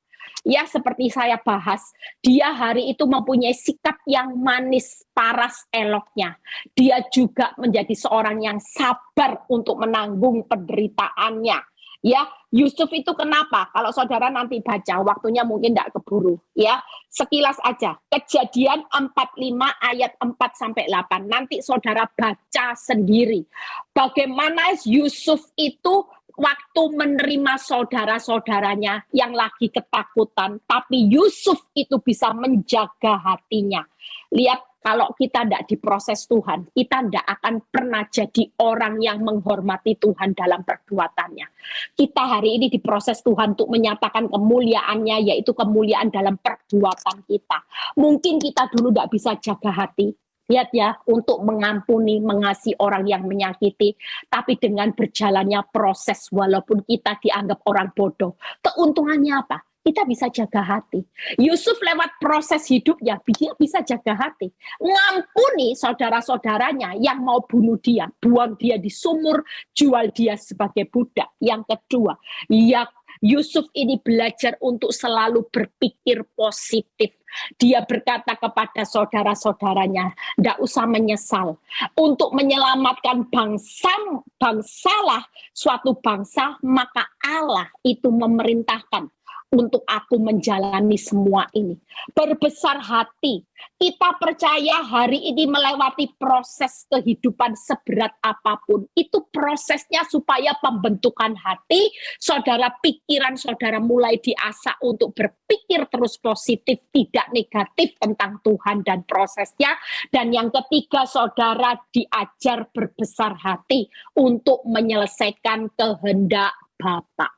Ya, seperti saya bahas, dia hari itu mempunyai sikap yang manis, paras eloknya. Dia juga menjadi seorang yang sabar untuk menanggung penderitaannya. Ya, Yusuf itu kenapa? Kalau saudara nanti baca, waktunya mungkin tidak keburu. Ya, sekilas aja. Kejadian 45 ayat 4-8. Nanti saudara baca sendiri. Bagaimana Yusuf itu waktu menerima saudara-saudaranya yang lagi ketakutan, tapi Yusuf itu bisa menjaga hatinya. Lihat, kalau kita tidak diproses Tuhan, kita tidak akan pernah jadi orang yang menghormati Tuhan dalam perbuatannya. Kita hari ini diproses Tuhan untuk menyatakan kemuliaannya, yaitu kemuliaan dalam perbuatan kita. Mungkin kita dulu tidak bisa jaga hati. Lihat ya, untuk mengampuni, mengasihi orang yang menyakiti, tapi dengan berjalannya proses, walaupun kita dianggap orang bodoh, keuntungannya apa? Kita bisa jaga hati. Yusuf lewat proses hidupnya, dia bisa jaga hati. Ngampuni saudara-saudaranya yang mau bunuh dia, buang dia di sumur, jual dia sebagai budak. Yang kedua, Yusuf ini belajar untuk selalu berpikir positif. Dia berkata kepada saudara-saudaranya, tidak usah menyesal. Untuk menyelamatkan bangsalah suatu bangsa, maka Allah itu memerintahkan untuk aku menjalani semua ini. Berbesar hati. Kita percaya hari ini melewati proses kehidupan seberat apapun. Itu prosesnya supaya pembentukan hati, saudara, pikiran saudara mulai diasah untuk berpikir terus positif, tidak negatif tentang Tuhan dan prosesnya. Dan yang ketiga, saudara diajar berbesar hati untuk menyelesaikan kehendak Bapa.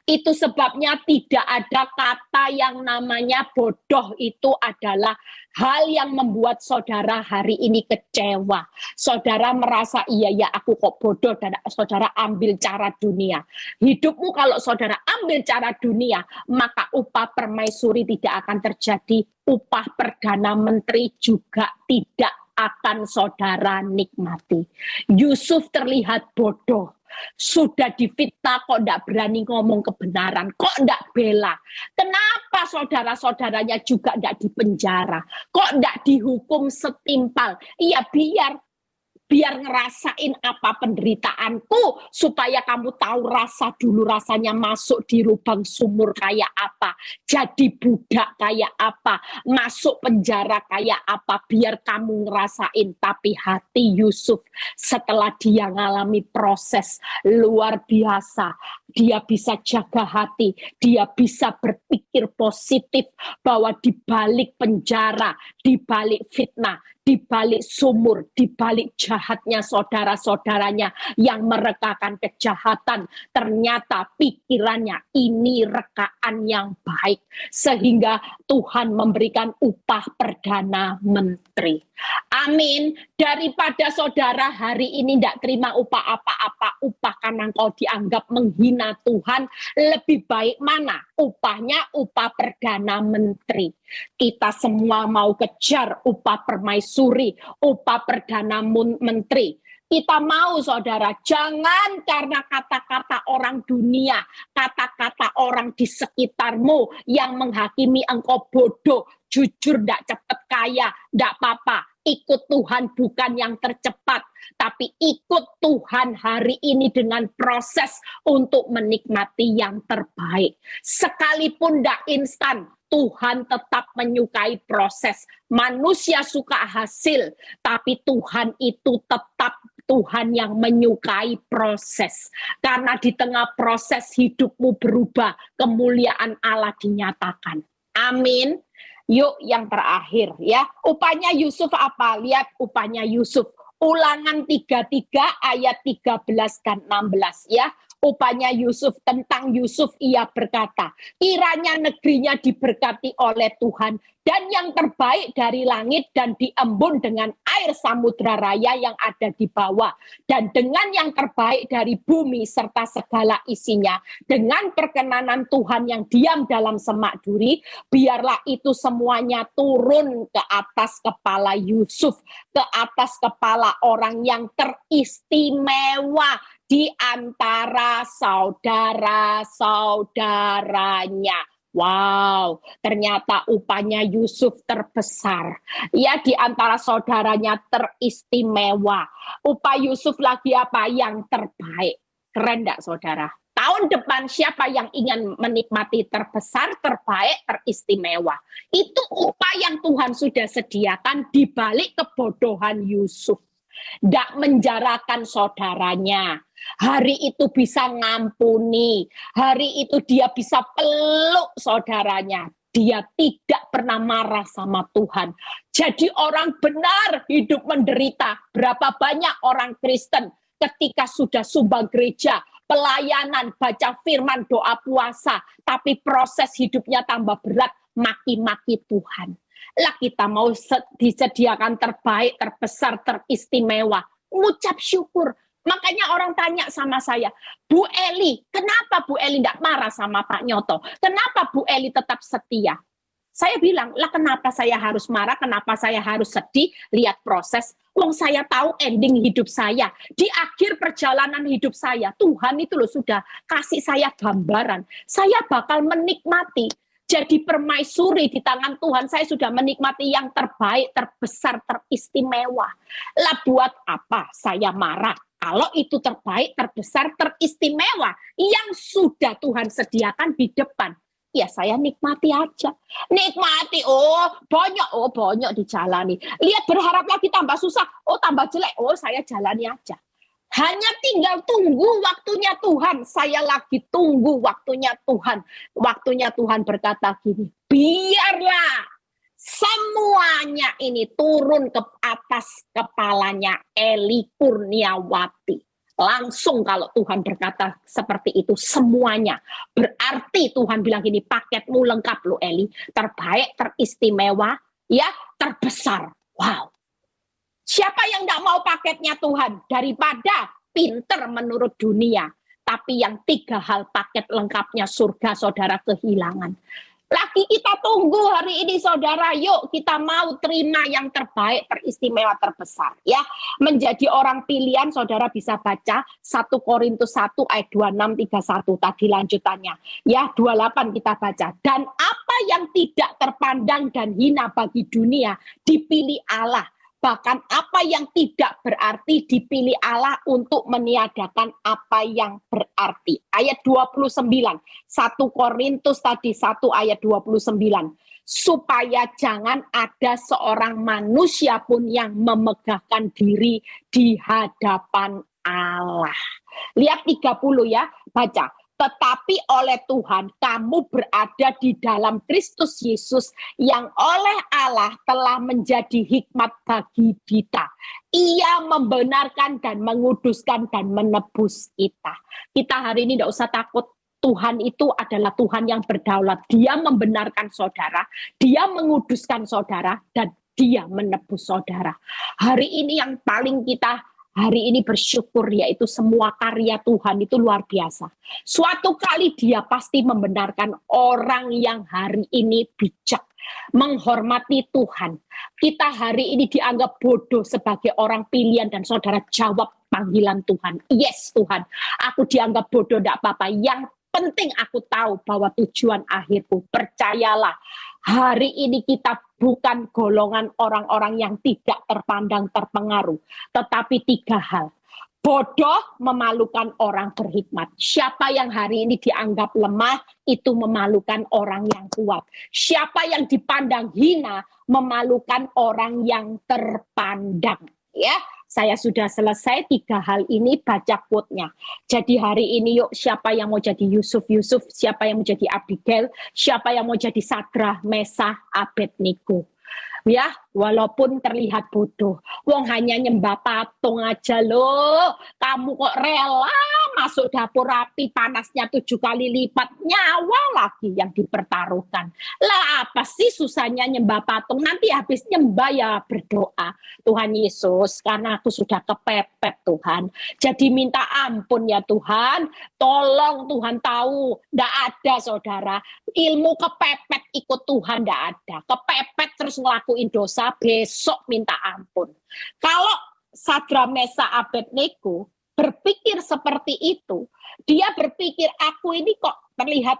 Itu sebabnya tidak ada kata yang namanya bodoh, itu adalah hal yang membuat saudara hari ini kecewa. Saudara merasa, iya ya aku kok bodoh, dan saudara ambil cara dunia. Hidupmu kalau saudara ambil cara dunia, maka upah permaisuri tidak akan terjadi, upah perdana menteri juga tidak akan saudara nikmati. Yusuf terlihat bodoh, Sudah difitnah kok enggak berani ngomong kebenaran, kok enggak bela. Kenapa saudara-saudaranya juga enggak dipenjara? Kok enggak dihukum setimpal? Iya, biar ngerasain apa penderitaanku, supaya kamu tahu rasa dulu rasanya masuk di lubang sumur kayak apa, jadi budak kayak apa, masuk penjara kayak apa, biar kamu ngerasain. Tapi hati Yusuf setelah dia ngalami proses luar biasa, dia bisa jaga hati, dia bisa berpikir positif bahwa di balik penjara, di balik fitnah, di balik sumur, di balik jahatnya saudara-saudaranya yang merekakan kejahatan, ternyata pikirannya ini rekaan yang baik, sehingga Tuhan memberikan upah Perdana Menteri. Amin. Daripada saudara hari ini tidak terima upah apa-apa, upah karena engkau dianggap menghina Tuhan, lebih baik mana upahnya? Upah Perdana Menteri. Kita semua mau kejar upah permaisuri, upah Perdana Menteri. Kita mau, saudara, jangan karena kata-kata orang dunia, kata-kata orang di sekitarmu yang menghakimi engkau bodoh, jujur, tidak cepat kaya, tidak apa-apa. Ikut Tuhan bukan yang tercepat, tapi ikut Tuhan hari ini dengan proses untuk menikmati yang terbaik. Sekalipun tidak instan, Tuhan tetap menyukai proses. Manusia suka hasil, tapi Tuhan itu tetap Tuhan yang menyukai proses. Karena di tengah proses hidupmu berubah, kemuliaan Allah dinyatakan. Amin. Yuk yang terakhir ya. Upahnya Yusuf apa? Lihat upahnya Yusuf. Ulangan 33 ayat 13 dan 16 ya. Upahnya Yusuf, tentang Yusuf ia berkata, kiranya negerinya diberkati oleh Tuhan, dan yang terbaik dari langit dan diembun dengan air samudra raya yang ada di bawah, dan dengan yang terbaik dari bumi serta segala isinya, dengan perkenanan Tuhan yang diam dalam semak duri, biarlah itu semuanya turun ke atas kepala Yusuf, ke atas kepala orang yang teristimewa di antara saudara-saudaranya. Wow, ternyata upahnya Yusuf terbesar. Ya, di antara saudaranya teristimewa. Upah Yusuf lagi apa? Yang terbaik. Keren enggak, saudara? Tahun depan siapa yang ingin menikmati terbesar, terbaik, teristimewa? Itu upah yang Tuhan sudah sediakan di balik kebodohan Yusuf. Tidak menjarakan saudaranya. Hari itu bisa ngampuni. Hari itu dia bisa peluk saudaranya. Dia tidak pernah marah sama Tuhan. Jadi orang benar hidup menderita. Berapa banyak orang Kristen ketika sudah sumbang gereja, pelayanan, baca firman, doa puasa, tapi proses hidupnya tambah berat, maki-maki Tuhan. Lah kita mau disediakan terbaik, terbesar, teristimewa. Ngucap syukur. Makanya orang tanya sama saya, Bu Eli, kenapa Bu Eli tidak marah sama Pak Nyoto? Kenapa Bu Eli tetap setia? Saya bilang, lah kenapa saya harus marah, kenapa saya harus sedih? Lihat proses, wong saya tahu ending hidup saya. Di akhir perjalanan hidup saya, Tuhan itu loh sudah kasih saya gambaran. Saya bakal menikmati. Jadi permaisuri di tangan Tuhan, saya sudah menikmati yang terbaik, terbesar, teristimewa. Lah buat apa saya marah? Kalau itu terbaik, terbesar, teristimewa yang sudah Tuhan sediakan di depan. Ya saya nikmati aja. Nikmati, banyak dijalani. Lihat berharap lagi tambah susah, tambah jelek, saya jalani aja. Hanya tinggal tunggu waktunya Tuhan. Saya lagi tunggu waktunya Tuhan. Waktunya Tuhan berkata gini, biarlah semuanya ini turun ke atas kepalanya Eli Kurniawati. Langsung kalau Tuhan berkata seperti itu, semuanya. Berarti Tuhan bilang gini, paketmu lengkap loh Eli. Terbaik, teristimewa, ya terbesar. Wow. Siapa yang tidak mau paketnya Tuhan? Daripada pinter menurut dunia. Tapi yang 3 hal paket lengkapnya surga saudara kehilangan. Lagi kita tunggu hari ini saudara, yuk kita mau terima yang terbaik, teristimewa, terbesar ya. Menjadi orang pilihan, saudara bisa baca 1 Korintus 1 ayat 26-31 tadi lanjutannya. Ya 28 kita baca. Dan apa yang tidak terpandang dan hina bagi dunia dipilih Allah. Bahkan apa yang tidak berarti dipilih Allah untuk meniadakan apa yang berarti. Ayat 29, 1 Korintus tadi 1 ayat 29. Supaya jangan ada seorang manusia pun yang memegahkan diri di hadapan Allah. Lihat 30 ya, baca. Tetapi oleh Tuhan kamu berada di dalam Kristus Yesus yang oleh Allah telah menjadi hikmat bagi kita. Ia membenarkan dan menguduskan dan menebus kita. Kita hari ini tidak usah takut. Tuhan itu adalah Tuhan yang berdaulat. Dia membenarkan saudara, dia menguduskan saudara, dan dia menebus saudara. Hari ini yang paling kita hari ini bersyukur, yaitu semua karya Tuhan itu luar biasa. Suatu kali dia pasti membenarkan orang yang hari ini bijak, menghormati Tuhan. Kita hari ini dianggap bodoh sebagai orang pilihan dan saudara jawab panggilan Tuhan. Yes Tuhan, aku dianggap bodoh, tidak apa-apa. Yang penting aku tahu bahwa tujuan akhirku. Percayalah, hari ini kita bukan golongan orang-orang yang tidak terpandang terpengaruh. Tetapi 3 hal. Bodoh memalukan orang berhikmat. Siapa yang hari ini dianggap lemah, itu memalukan orang yang kuat. Siapa yang dipandang hina, memalukan orang yang terpandang. Ya, saya sudah selesai 3 hal ini, baca quote-nya. Jadi hari ini yuk, siapa yang mau jadi Yusuf, siapa yang mau jadi Abigail, siapa yang mau jadi Sadrah, Mesah, Abednego. Ya, walaupun terlihat bodoh. Wong hanya nyembah patung aja loh. Kamu kok rela masuk dapur api panasnya 7 kali lipat, nyawa lagi yang dipertaruhkan. Lah apa sih susahnya nyembah patung? Nanti habis nyembah ya berdoa. Tuhan Yesus, karena aku sudah kepepet Tuhan. Jadi minta ampun ya Tuhan. Tolong Tuhan tahu. Nggak ada saudara. Ilmu kepepet ikut Tuhan nggak ada. Kepepet terus ngelakuin dosa, besok minta ampun. Kalau Sadrah, Mesah, Abednego berpikir seperti itu, dia berpikir aku ini kok terlihat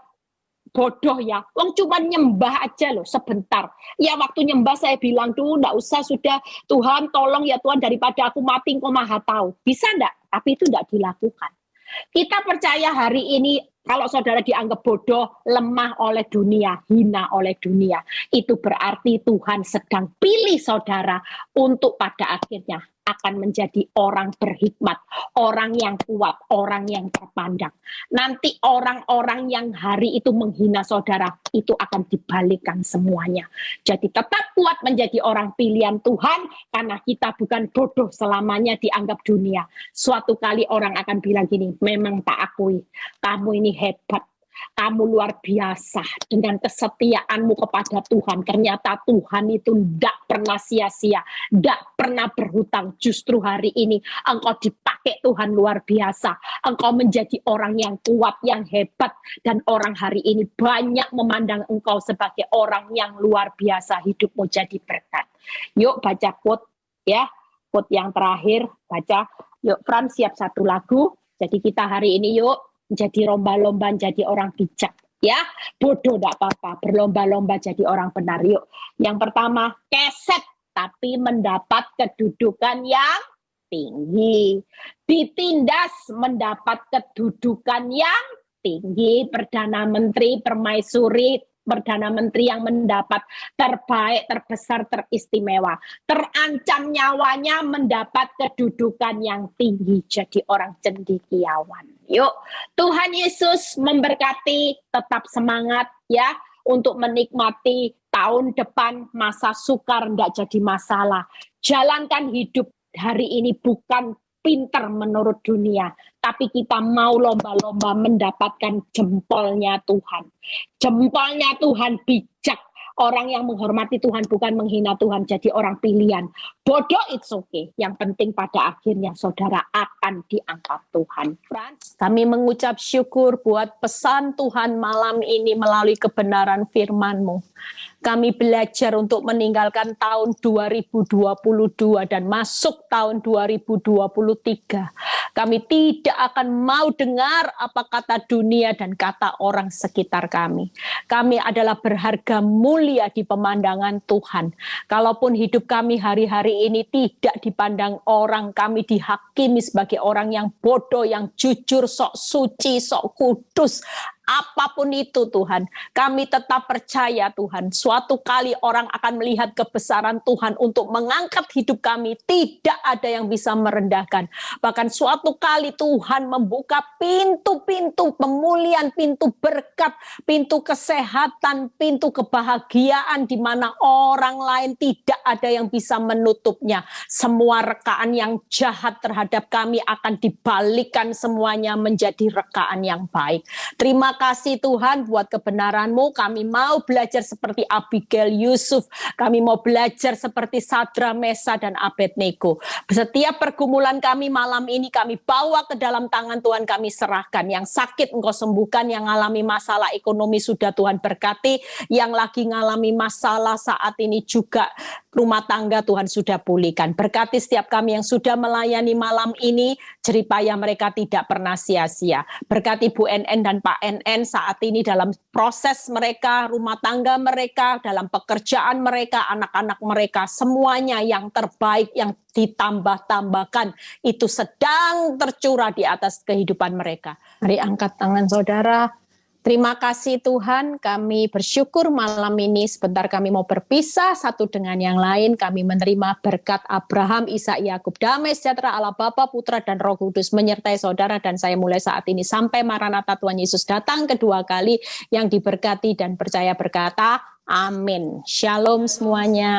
bodoh ya, wong cuma nyembah aja loh sebentar. Ya waktu nyembah saya bilang tuh enggak usah, sudah Tuhan tolong ya Tuhan, daripada aku mati Engkau Maha tahu. Bisa enggak? Tapi itu enggak dilakukan. Kita percaya hari ini kalau saudara dianggap bodoh, lemah oleh dunia, hina oleh dunia, itu berarti Tuhan sedang pilih saudara untuk pada akhirnya akan menjadi orang berhikmat, orang yang kuat, orang yang terpandang. Nanti orang-orang yang hari itu menghina saudara, itu akan dibalikkan semuanya. Jadi tetap kuat menjadi orang pilihan Tuhan, karena kita bukan bodoh selamanya dianggap dunia. Suatu kali orang akan bilang gini, memang tak akui, kamu ini hebat. Kamu luar biasa dengan kesetiaanmu kepada Tuhan. Ternyata Tuhan itu tidak pernah sia-sia, tidak pernah berhutang. Justru hari ini engkau dipakai Tuhan luar biasa. Engkau menjadi orang yang kuat, yang hebat. Dan orang hari ini banyak memandang engkau sebagai orang yang luar biasa. Hidupmu jadi berkat. Yuk baca quote ya. Quote yang terakhir, baca. Yuk Fran, siap 1 lagu. Jadi kita hari ini yuk jadi lomba-lomba jadi orang bijak ya, bodoh tidak apa-apa, berlomba-lomba jadi orang benar. Yuk, yang pertama, keset tapi mendapat kedudukan yang tinggi, ditindas mendapat kedudukan yang tinggi, Perdana Menteri, Permaisuri, Perdana Menteri yang mendapat terbaik, terbesar, teristimewa, terancam nyawanya mendapat kedudukan yang tinggi, jadi orang cendekiawan. Yuk, Tuhan Yesus memberkati, tetap semangat ya untuk menikmati tahun depan. Masa sukar enggak jadi masalah. Jalankan hidup hari ini bukan pinter menurut dunia, tapi kita mau lomba-lomba mendapatkan jempolnya Tuhan. Jempolnya Tuhan bijak. Orang yang menghormati Tuhan bukan menghina Tuhan, jadi orang pilihan. Bodoh it's okay. Yang penting pada akhirnya saudara akan akan diangkat Tuhan. Kami mengucap syukur buat pesan Tuhan malam ini melalui kebenaran firman-Mu. Kami belajar untuk meninggalkan tahun 2022 dan masuk tahun 2023. Kami tidak akan mau dengar apa kata dunia dan kata orang sekitar kami. Kami adalah berharga mulia di pemandangan Tuhan. Kalaupun hidup kami hari-hari ini tidak dipandang orang, kami dihakimi sebagai orang yang bodoh, yang jujur, sok suci, sok kudus. Apapun itu Tuhan, kami tetap percaya Tuhan, suatu kali orang akan melihat kebesaran Tuhan untuk mengangkat hidup kami, tidak ada yang bisa merendahkan. Bahkan suatu kali Tuhan membuka pintu-pintu pemulihan, pintu berkat, pintu kesehatan, pintu kebahagiaan di mana orang lain tidak ada yang bisa menutupnya. Semua rekaan yang jahat terhadap kami akan dibalikkan semuanya menjadi rekaan yang baik. Terima kasih Tuhan buat kebenaran-Mu. Kami mau belajar seperti Abigail Yusuf. Kami mau belajar seperti Sadra, Mesa, dan Abednego. Setiap pergumulan kami malam ini kami bawa ke dalam tangan Tuhan, kami serahkan. Yang sakit Engkau sembuhkan, yang mengalami masalah ekonomi sudah Tuhan berkati, yang lagi mengalami masalah saat ini juga rumah tangga Tuhan sudah pulihkan. Berkati setiap kami yang sudah melayani malam ini, jeripaya mereka tidak pernah sia-sia. Berkati Bu NN dan Pak NN saat ini dalam proses mereka, rumah tangga mereka, dalam pekerjaan mereka, anak-anak mereka, semuanya yang terbaik, yang ditambah-tambahkan, itu sedang tercurah di atas kehidupan mereka. Mari angkat tangan saudara. Terima kasih Tuhan, kami bersyukur malam ini sebentar kami mau berpisah satu dengan yang lain. Kami menerima berkat Abraham, Ishak, Yakub, damai sejahtera Allah Bapa, Putra, dan Roh Kudus menyertai saudara dan saya mulai saat ini sampai Maranatha Tuhan Yesus datang kedua kali, yang diberkati dan percaya berkata, amin. Shalom semuanya.